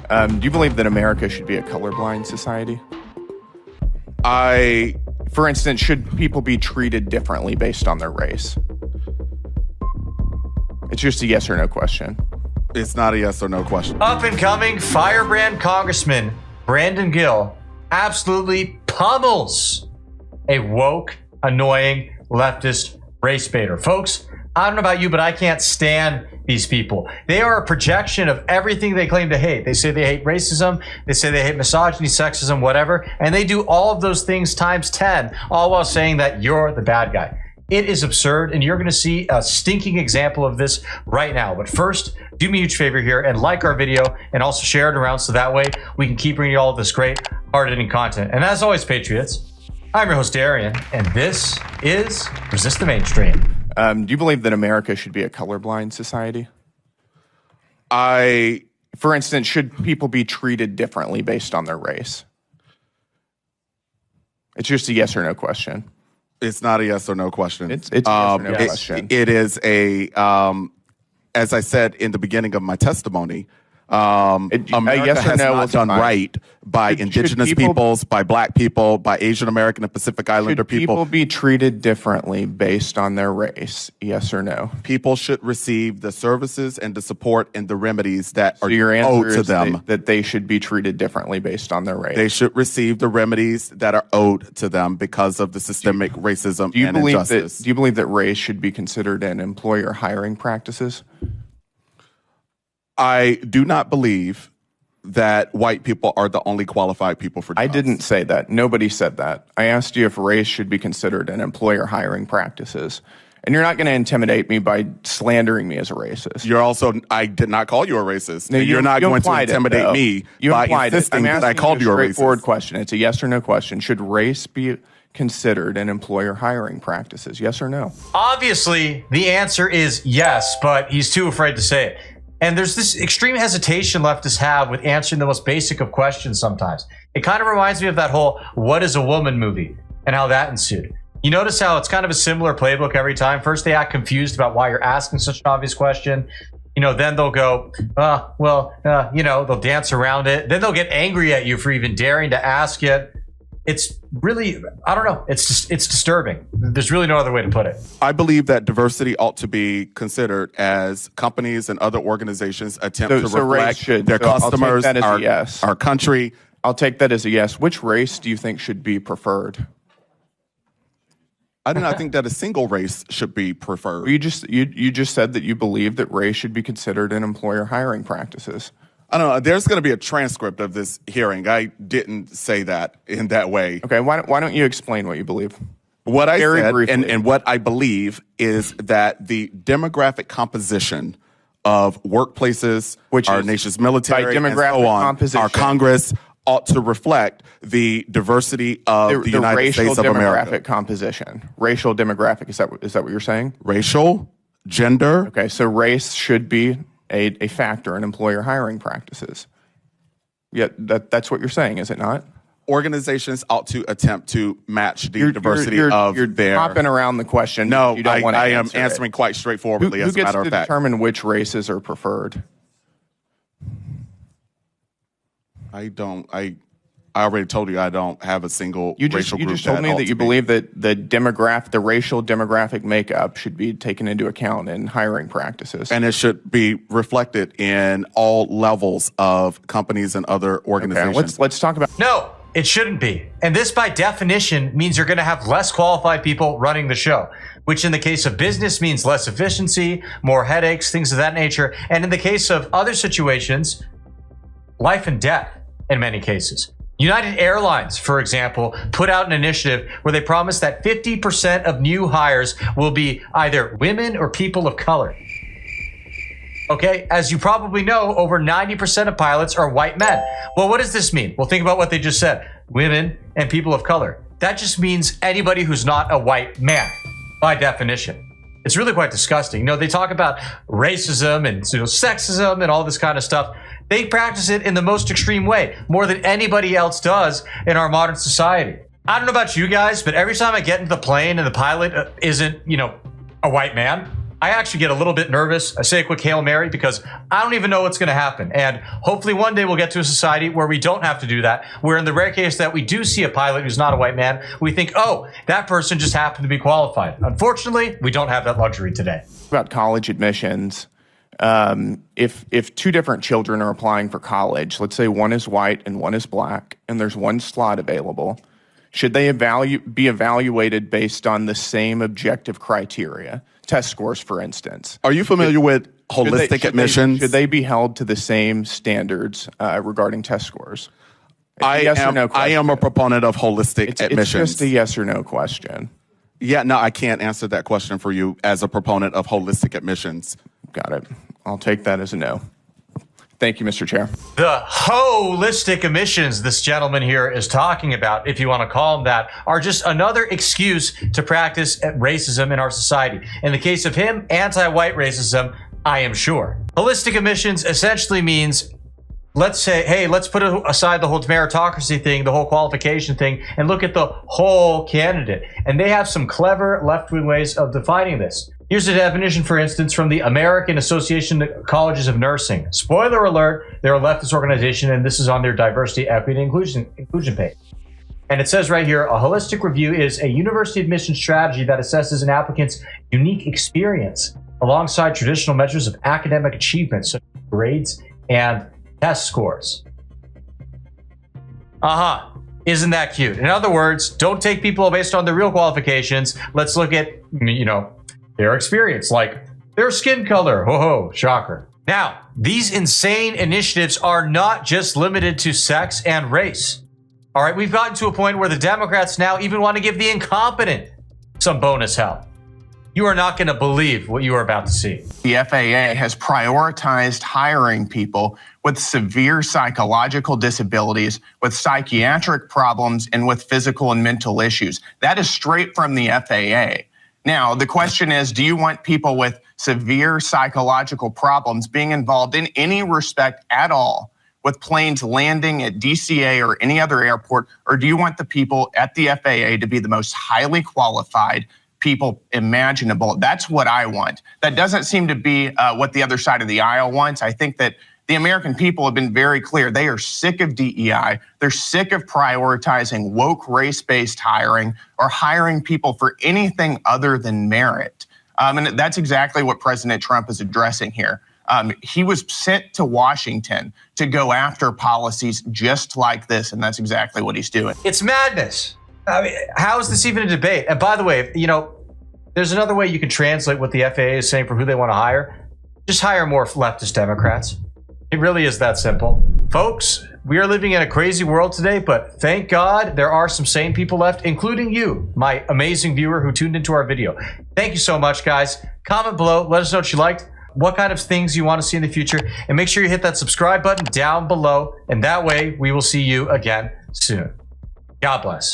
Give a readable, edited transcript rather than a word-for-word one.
Do you believe that America should be a colorblind society? For instance, should people be treated differently based on their race? It's just a yes or no question. It's not a yes or no question. Up and coming firebrand Congressman Brandon Gill absolutely pummels a woke, annoying leftist race baiter. Folks, I don't know about you, but I can't stand these people. They are a projection of everything they claim to hate. They say they hate racism. They say they hate misogyny, sexism, whatever. And they do all of those things times 10, all while saying that you're the bad guy. It is absurd, and you're going to see a stinking example of this right now. But first, do me a huge favor here and like our video and also share it around so that way we can keep bringing you all of this great hard-hitting content. And as always, Patriots, I'm your host, Darian, and this is Resist the Mainstream. Do you believe that America should be a colorblind society? For instance, should people be treated differently based on their race? It's just a yes or no question. It's not a yes or no question. It's a yes or no question. It is a, as I said in the beginning of my testimony, America yes or has no not done fine. right by indigenous peoples, by black people, by Asian American and Pacific Islander Should people be treated differently based on their race? Yes or no? People should receive the services and the support and the remedies that are Your answer owed to is them. that they should be treated differently based on their race. They should receive the remedies that are owed to them because of the systemic racism and injustice. Do you believe that race should be considered in employer hiring practices? I do not believe that white people are the only qualified people for jobs. I didn't say that. Nobody said that. I asked you if race should be considered in employer hiring practices. And you're not going to intimidate me by slandering me as a racist. You're also, I did not call you a racist. No, You're not going to intimidate me by insisting that I called you a racist. Straightforward question. It's a yes or no question. Should race be considered in employer hiring practices? Yes or no? Obviously, the answer is yes, but he's too afraid to say it. And there's this extreme hesitation leftists have with answering the most basic of questions sometimes. It kind of reminds me of that whole "What is a woman" movie and how that ensued. You notice how it's kind of a similar playbook every time. First, they act confused about why you're asking such an obvious question. Then they'll go, they'll dance around it. Then they'll get angry at you for even daring to ask it. It's really, I don't know. It's disturbing. There's really no other way to put it. I believe that diversity ought to be considered as companies and other organizations attempt to reflect their customers, our country. I'll take that as a yes. Which race do you think should be preferred? I do not think that a single race should be preferred. You just said that you believe that race should be considered in employer hiring practices. I don't know. There's going to be a transcript of this hearing. I didn't say that in that way. Okay, why don't you explain what you believe? What I said and what I believe is that the demographic composition of workplaces, which our nation's military, and so on, our Congress ought to reflect the diversity of the United States of America. Racial demographic composition. Racial demographic, is that what you're saying? Racial, gender. Okay, so race should be a factor in employer hiring practices. Yeah, that's what you're saying, is it not? Organizations ought to attempt to match the diversity of their... You're hopping around the question. No, I am answering quite straightforwardly, as a matter of fact. Who gets to determine which races are preferred? I already told you I don't have a single racial group. You just told me that you believe that the racial demographic makeup should be taken into account in hiring practices. And it should be reflected in all levels of companies and other organizations. Okay, let's talk about... No, it shouldn't be. And this, by definition, means you're going to have less qualified people running the show, which in the case of business means less efficiency, more headaches, things of that nature. And in the case of other situations, life and death in many cases. United Airlines, for example, put out an initiative where they promised that 50% of new hires will be either women or people of color. Okay, as you probably know, over 90% of pilots are white men. Well, what does this mean? Well, think about what they just said. Women and people of color. That just means anybody who's not a white man, by definition. It's really quite disgusting. They talk about racism and sexism and all this kind of stuff. They practice it in the most extreme way, more than anybody else does in our modern society. I don't know about you guys, but every time I get into the plane and the pilot isn't, a white man, I actually get a little bit nervous. I say a quick Hail Mary because I don't even know what's going to happen. And hopefully one day we'll get to a society where we don't have to do that, where in the rare case that we do see a pilot who's not a white man, we think, oh, that person just happened to be qualified. Unfortunately, we don't have that luxury today. About college admissions, if two different children are applying for college, let's say one is white and one is black, and there's one slot available, should they be evaluated based on the same objective criteria? Test scores, for instance. Are you familiar with holistic admissions? Should they be held to the same standards regarding test scores? I am a proponent of holistic admissions. It's just a yes or no question. Yeah, no, I can't answer that question for you as a proponent of holistic admissions. Got it. I'll take that as a no. Thank you, Mr. Chair. The holistic emissions this gentleman here is talking about, if you want to call them that, are just another excuse to practice racism in our society. In the case of him, anti-white racism, I am sure. Holistic emissions essentially means, let's say, hey, let's put aside the whole meritocracy thing, the whole qualification thing, and look at the whole candidate. And they have some clever left-wing ways of defining this. Here's a definition, for instance, from the American Association of Colleges of Nursing. Spoiler alert, they're a leftist organization, and this is on their diversity, equity, and inclusion page. And it says right here, a holistic review is a university admission strategy that assesses an applicant's unique experience alongside traditional measures of academic achievement, such as grades and test scores. Isn't that cute? In other words, don't take people based on their real qualifications. Let's look at, their experience, like their skin color. Ho, shocker. Now, these insane initiatives are not just limited to sex and race. All right, we've gotten to a point where the Democrats now even want to give the incompetent some bonus help. You are not going to believe what you are about to see. The FAA has prioritized hiring people with severe psychological disabilities, with psychiatric problems, and with physical and mental issues. That is straight from the FAA. Now, the question is, do you want people with severe psychological problems being involved in any respect at all with planes landing at DCA or any other airport, or do you want the people at the FAA to be the most highly qualified people imaginable? That's what I want. That doesn't seem to be what the other side of the aisle wants. I think that the American people have been very clear. They are sick of DEI. They're sick of prioritizing woke race-based hiring or hiring people for anything other than merit. And that's exactly what President Trump is addressing here. He was sent to Washington to go after policies just like this, and that's exactly what he's doing. It's madness. I mean, how is this even a debate? And by the way, there's another way you can translate what the FAA is saying for who they want to hire. Just hire more leftist Democrats. It really is that simple. Folks, we are living in a crazy world today, but thank God there are some sane people left, including you, my amazing viewer who tuned into our video. Thank you so much, guys. Comment below. Let us know what you liked, what kind of things you want to see in the future, and make sure you hit that subscribe button down below, and that way we will see you again soon. God bless.